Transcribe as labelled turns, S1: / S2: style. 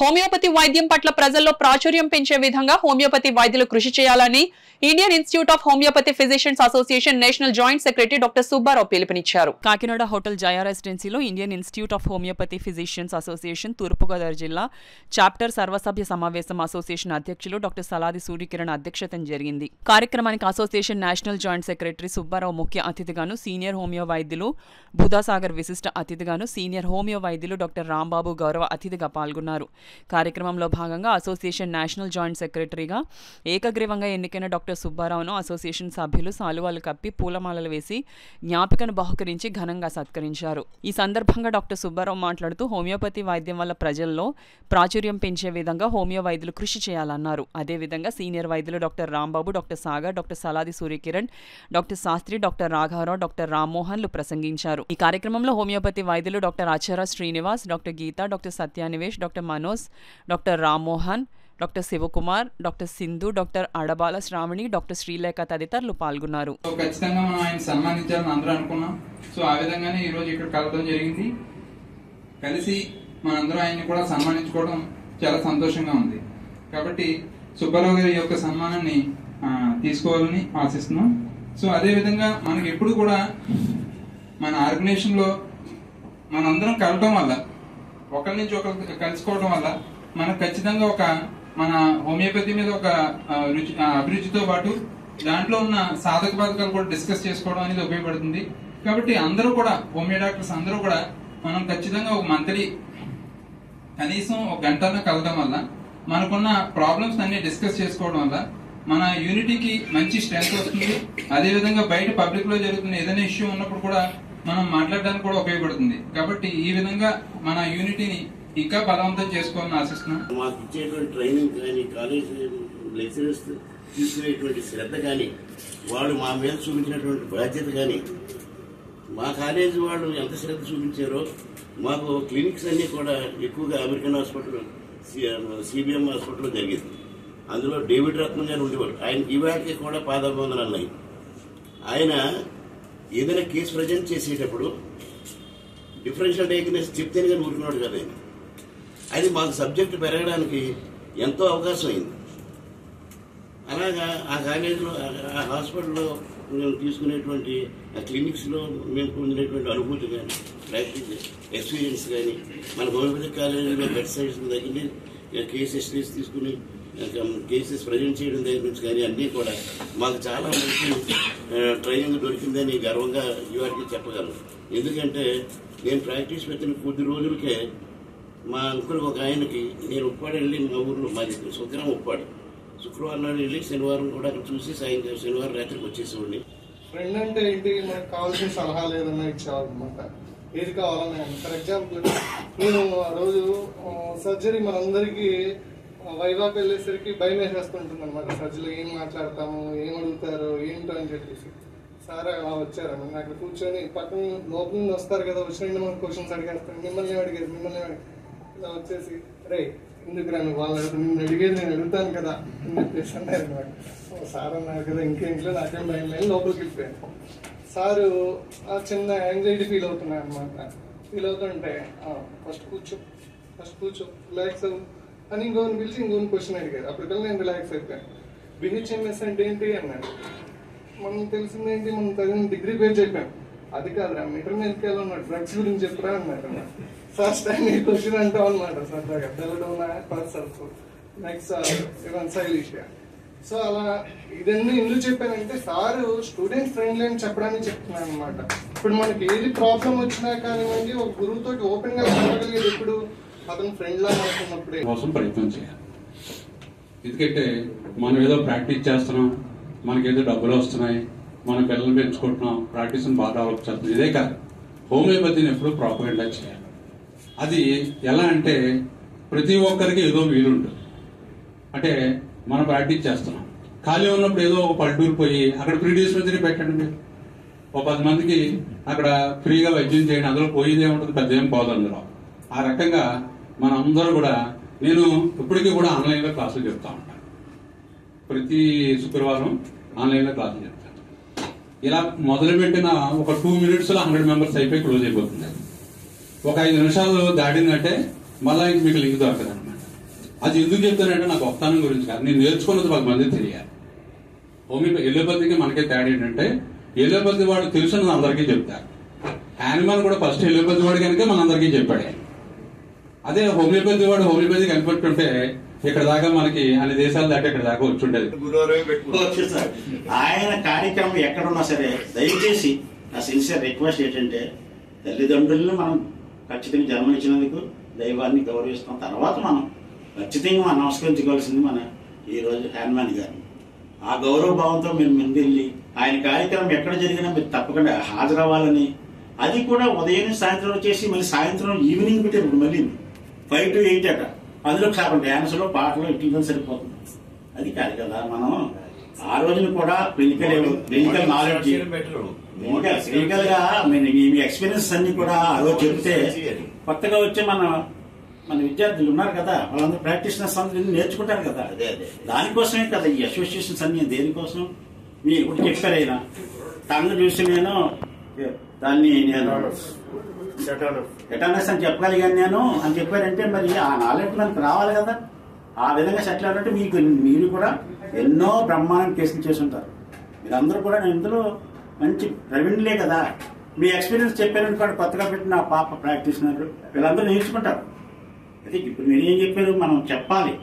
S1: Homeopathy వైద్యం పట్ల ప్రజల్లో ప్రాచుర్యం పెంచే విధంగా హోమియోపతి వైద్యులు కృషి చేయాలని Indian institute of homeopathy physicians association national joint secretary doctor Subbarao పిలుపునిచ్చారు. కాకినాడ హోటల్ జయా రెసిడెన్సీలో Indian institute of homeopathy physicians association Turpu Godavari జిల్లా చాప్టర్ సర్వసభ్య సమావేశం అసోసియేషన్ అధ్యక్షులు డాక్టర్ సలాది సూర్యకిరణ్ అధ్యక్షతన జరిగింది. కార్యక్రమానికి association national joint secretary Subbarao ముఖ్య అతిథిగాను, సీనియర్ హోమియో వైద్యులు బుధాసాగర్ విశిష్ట అతిథిగాను, సీనియర్ హోమియో వైద్యులు డాక్టర్ రాంబాబు గౌరవ అతిథిగా పాల్గొన్నారు. కార్యక్రమంలో భాగంగా అసోసియేషన్ నేషనల్ జాయింట్ సెక్రటరీగా ఏకగ్రీవంగా ఎన్నికైన డాక్టర్ సుబ్బారావును అసోసియేషన్ సభ్యులు సాలువాలు కప్పి పూలమాలలు వేసి జ్ఞాపికను బహుకరించి ఘనంగా సత్కరించారు. ఈ సందర్భంగా డాక్టర్ సుబ్బారావు మాట్లాడుతూ హోమియోపతి వైద్యం వల్ల ప్రజల్లో ప్రాచుర్యం పెంచే విధంగా హోమియో వైద్యులు కృషి చేయాలన్నారు. అదేవిధంగా సీనియర్ వైద్యులు doctor Rambabu, doctor Sagar, doctor Saladi Suryakiran, doctor Sastri, doctor రాఘవరావు, డాక్టర్ రామ్మోహన్లు ప్రసంగించారు. ఈ కార్యక్రమంలో హోమియోపతి వైద్యులు doctor Acharya Srinivas, doctor Geetha, doctor Satyanivesh, doctor Manoj, doctor Rammohan, doctor Sivakumar, doctor Sindhu, doctor Adabala Sravani, doctor Srilekha తదితరులు పాల్గొన్నారు.
S2: ఖచ్చితంగా మనం ఆయన సన్మానించాలని అందరూ అనుకున్నాం. సో ఆ విధంగానే ఈ రోజు ఇక్కడ కలవడం జరిగింది. కలిసి మనందరం ఆయన్ని కూడా సన్మానించుకోవడం చాలా సంతోషంగా ఉంది. కాబట్టి సుబ్బారావు గారి యొక్క సన్మానాన్ని తీసుకోవాలని ఆశిస్తున్నాం. సో అదే విధంగా మనకి ఎప్పుడు కూడా మన ఆర్గనైజేషన్ లో మనందరం కలవడం వల్ల, ఒకరి నుంచి ఒకరు కలుసుకోవడం వల్ల మనకు ఖచ్చితంగా ఒక మన హోమియోపతి మీద ఒక అభిరుచితో పాటు దాంట్లో ఉన్న సాధక బాధకాలు కూడా డిస్కస్ చేసుకోవడం అనేది ఉపయోగపడుతుంది. కాబట్టి అందరూ కూడా హోమియో డాక్టర్స్ అందరూ కూడా మనం ఖచ్చితంగా ఒక మంత్లీ కనీసం ఒక గంటన కలవడం వల్ల మనకున్న ప్రాబ్లమ్స్ అన్ని డిస్కస్ చేసుకోవడం వల్ల మన యూనిటీకి మంచి స్ట్రెంగ్త్ వస్తుంది. అదేవిధంగా బయట పబ్లిక్ లో జరుగుతున్న ఏదైనా ఇష్యూ ఉన్నప్పుడు కూడా మనం మాట్లాడడానికి కూడా ఉపయోగపడుతుంది. కాబట్టి ఈ విధంగా మన యూనిటీని ఇంకా బలవంతం చేసుకోవాలని ఆశిస్తున్నాం.
S3: మాకు ఇచ్చేటువంటి ట్రైనింగ్ కానీ, కాలేజ్ లెక్చరర్స్ తీసుకునేటువంటి శ్రద్ధ కానీ, వాళ్ళు మా మీద చూపించినటువంటి బాధ్యత కానీ, మా కాలేజీ వాళ్ళు ఎంత శ్రద్ధ చూపించారో మాకు క్లినిక్స్ అన్నీ కూడా ఎక్కువగా అమెరికన్ హాస్పిటల్, సిబిఎం హాస్పిటల్లో జరిగింది. అందులో డేవిడ్ రత్నం గారు ఉండేవారు. ఆయనకి ఈవేళకి కూడా పాదాభివందనాలు అయ్యి, ఆయన ఏదైనా కేసు ప్రజెంట్ చేసేటప్పుడు డిఫరెన్షియల్ డయాగ్నోసిస్ చెప్తేనే కానీ ఊరుకున్నాడు కదా ఆయన. అది మాకు సబ్జెక్టు పెరగడానికి ఎంతో అవకాశం అయింది. అలాగా ఆ కాలేజీలో, ఆ హాస్పిటల్లో మేము తీసుకునేటువంటి ఆ క్లినిక్స్లో మేము పొందినటువంటి అనుభూతి కానీ, ప్రాక్టీస్ ఎక్స్పీరియన్స్ కానీ, మన హోమియోపతిక్ కాలేజీలో బెడ్ సైడ్స్ దగ్గర కేస్ హిస్టరీస్ తీసుకుని కేసెస్ ప్రజెంట్ చేయడం దగ్గర నుంచి కానీ అన్నీ కూడా మాకు చాలా మంచి ట్రైనింగ్ దొరికిందని గర్వంగా ఇవాటికి చెప్పగలను. ఎందుకంటే నేను ప్రాక్టీస్ పెట్టిన కొద్ది రోజులకే మా అంకుల్ ఒక ఆయనకి, నేను ఉప్పాడు వెళ్ళి, మా ఊర్లో మాది శుక్రవారం ఉప్పాడు, శుక్రవారం నాడు వెళ్ళి శనివారం కూడా అక్కడ చూసి సాయంత్రం శనివారం రాత్రికి వచ్చేసేవాడిని.
S4: ఫ్రెండ్ అంటే ఏంటి, మనకు కావాల్సిన సలహాలు ఏదన్నా ఇచ్చేవాళ్ళనమాట, ఏది కావాలన్నా. ఫర్ ఎగ్జాంపుల్ నేను ఆ రోజు సర్జరీ మనందరికీ వైవాకి వెళ్ళేసరికి భయం వేసేస్తుంటుంది అనమాట. సర్జరీలో ఏం మాట్లాడతాము, ఏం అడుగుతారు, ఏంటో అని చెప్పేసి సార్ అలా వచ్చారు. అక్కడ కూర్చొని పక్కన లోపల నుండి వస్తారు కదా, వచ్చిన మనకు క్వశ్చన్స్ అడిగేస్తారు. మిమ్మల్ని అడిగేది ఇలా వచ్చేసి, రే ఎందుకు రాను వాళ్ళు నిన్ను అడిగేది నేను అడుగుతాను కదా అని చెప్పేసి అన్నారు అనమాట. సార్ అన్నారు కదా, ఇంకేంట్లో నాకేం భయం లేదు, లోపలికి వెళ్ళిపోయాను. సారు ఆ చిన్న యాంగ్జైటీ ఫీల్ అవుతున్నాయి అనమాట. ఫీల్ అవుతుంటే ఫస్ట్ కూర్చో రిలాక్స్ అవ్వు అని ఇంకోని పిలిచి ఇంకోని క్వశ్చన్ అడిగారు. అప్పటికల్లా నేను రిలాక్స్ అయిపోయాను. బిహెచ్ఎంఎస్ అంటే ఏంటి అన్నాడు. మనం తెలిసింది ఏంటి, మనం తగిన డిగ్రీ పేరు చెప్పాం. అది కాదురా, మెటర్నల్ ఉన్నాడు, డ్రగ్స్ గురించి చెప్పరా అన్నారు. ఫస్ట్ టైం ఈ క్వశ్చన్ అంటాం అనమాట సరదాగా, తెల్లడోనా పర్సల్స్ నెక్స్ట్ సైలిషియా. సో అలా ఇదన్నీ ఎందుకు చెప్పానంటే, సారు స్టూడెంట్ ఫ్రెండ్లీ అని చెప్పడానికి చెప్తున్నాను అనమాట. ఇప్పుడు మనకి ఏది ప్రాబ్లం వచ్చినా కానివ్వండి, ఒక గురువుతో ఓపెన్ గా చెప్పగలిగేది ఇప్పుడు అతను ఫ్రెండ్ లా అనుకున్నప్పుడే
S5: కోసం ప్రయత్నం చేయాలి. ఎందుకంటే మనం ఏదో ప్రాక్టీస్ చేస్తున్నాం, మనకేదో డబ్బులు వస్తున్నాయి, మన పిల్లలు పెంచుకుంటున్నాం, ప్రాక్టీస్ బాగా డెవలప్ చేస్తున్నాం, ఇదే కాదు. హోమియోపతిని ఎప్పుడు ప్రాపగెండా చేయాలి. అది ఎలా అంటే, ప్రతి ఒక్కరికి ఏదో వీలుంటుంది. అంటే మనం ప్రాక్టీస్ చేస్తున్నాం, ఖాళీ ఉన్నప్పుడు ఏదో ఒక పల్లెటూరు పోయి అక్కడ ఫ్రీ డిస్పెన్సరీ పెట్టండి. మీరు ఒక 10 మందికి అక్కడ ఫ్రీగా వైద్యం చేయండి, అందులో పోయేది ఏముంటుంది, పెద్ద ఏం పోదు అందులో. ఆ రకంగా మన అందరూ కూడా, నేను ఇప్పటికీ కూడా ఆన్లైన్లో క్లాసులు చెప్తా ఉంటాను. ప్రతి శుక్రవారం ఆన్లైన్లో క్లాసులు చెప్తాను. ఇలా మొదలుపెట్టిన ఒక 2 minutes 100 members అయిపోయి క్లోజ్ అయిపోతుంది. ఒక 5 నిమిషాలు దాటిందంటే మళ్ళా మీకు లింక్ దొరకదు అనమాట. అది ఎందుకు చెప్తానంటే నాకు గొప్పతనం గురించి కాదు, నేను నేర్చుకున్నది 10 మంది తెలియాలి. ఎలోపతికి మనకే తేడా ఏంటంటే ఎలోపతి వాడు తెలుసున్నది అందరికీ చెప్తారు. హ్యానిమన్ కూడా ఫస్ట్ ఎలోపతి వాడు కనుక మనందరికీ చెప్పాడు. అదే హోమియోపతి వాడు హోమియోపతి కనిపెట్టుంటే ఇక్కడ దాకా మనకి అన్ని దేశాల దాకా ఇక్కడ దాకా వచ్చుండేది.
S6: ఆయన కార్యక్రమం ఎక్కడున్నా సరే దయచేసి నా సిన్సియర్ రిక్వెస్ట్ ఏంటంటే తల్లిదండ్రులను మనం ఖచ్చితంగా జన్మనిచ్చినందుకు దైవాన్ని గౌరవిస్తాం. తర్వాత మనం ఖచ్చితంగా మనం నమస్కరించుకోవాల్సింది మన ఈరోజు హ్యాన్మాన్ గారిని. ఆ గౌరవ భావంతో మీరు ముందెళ్ళి ఆయన కార్యక్రమం ఎక్కడ జరిగినా మీరు తప్పకుండా హాజరవ్వాలని, అది కూడా ఉదయం సాయంత్రం వచ్చేసి మళ్ళీ సాయంత్రం ఈవినింగ్ పెట్టారు. ఇప్పుడు మళ్ళీ 5 to 8 అట, అందులో సగం డ్యాన్సులో పాటలు ఇట్లా సరిపోతుంది. అది కాదు కదా, మనం ఆ రోజున కూడా క్లినికల్ నాలెడ్జ్ క్లినికల్ గా మీ ఎక్స్పీరియన్స్ అన్ని కూడా ఆ రోజు చెప్తే కొత్తగా వచ్చే మన విద్యార్థులు ఉన్నారు కదా, వాళ్ళందరూ ప్రాక్టీషనర్స్ అందరూ నేర్చుకుంటారు కదా. దానికోసమే కదా ఈ అసోసియేషన్స్ అన్ని. దేనికోసం మీరు ఇప్పుడు చెప్పారైనా టంగ్ చూసి నేను ఎటానస్ అని చెప్పగలిగాను నేను అని చెప్పారంటే మరి ఆ నాలెడ్జ్ మనకు రావాలి కదా. ఆ విధంగా సెటిల్ అవ్వాలంటే మీరు కూడా ఎన్నో బ్రహ్మాండం కేసులు చేసి ఉంటారు. మీరందరూ కూడా ఇందులో మంచి ప్రవీణులే కదా. మీ ఎక్స్పీరియన్స్ చెప్పారనుకోండి, కొత్తగా పెట్టిన పాప ప్రాక్టీషనర్ వీళ్ళందరూ నేర్చుకుంటారు. అయితే ఇప్పుడు మీరు ఏం చెప్పారు, మనం చెప్పాలి.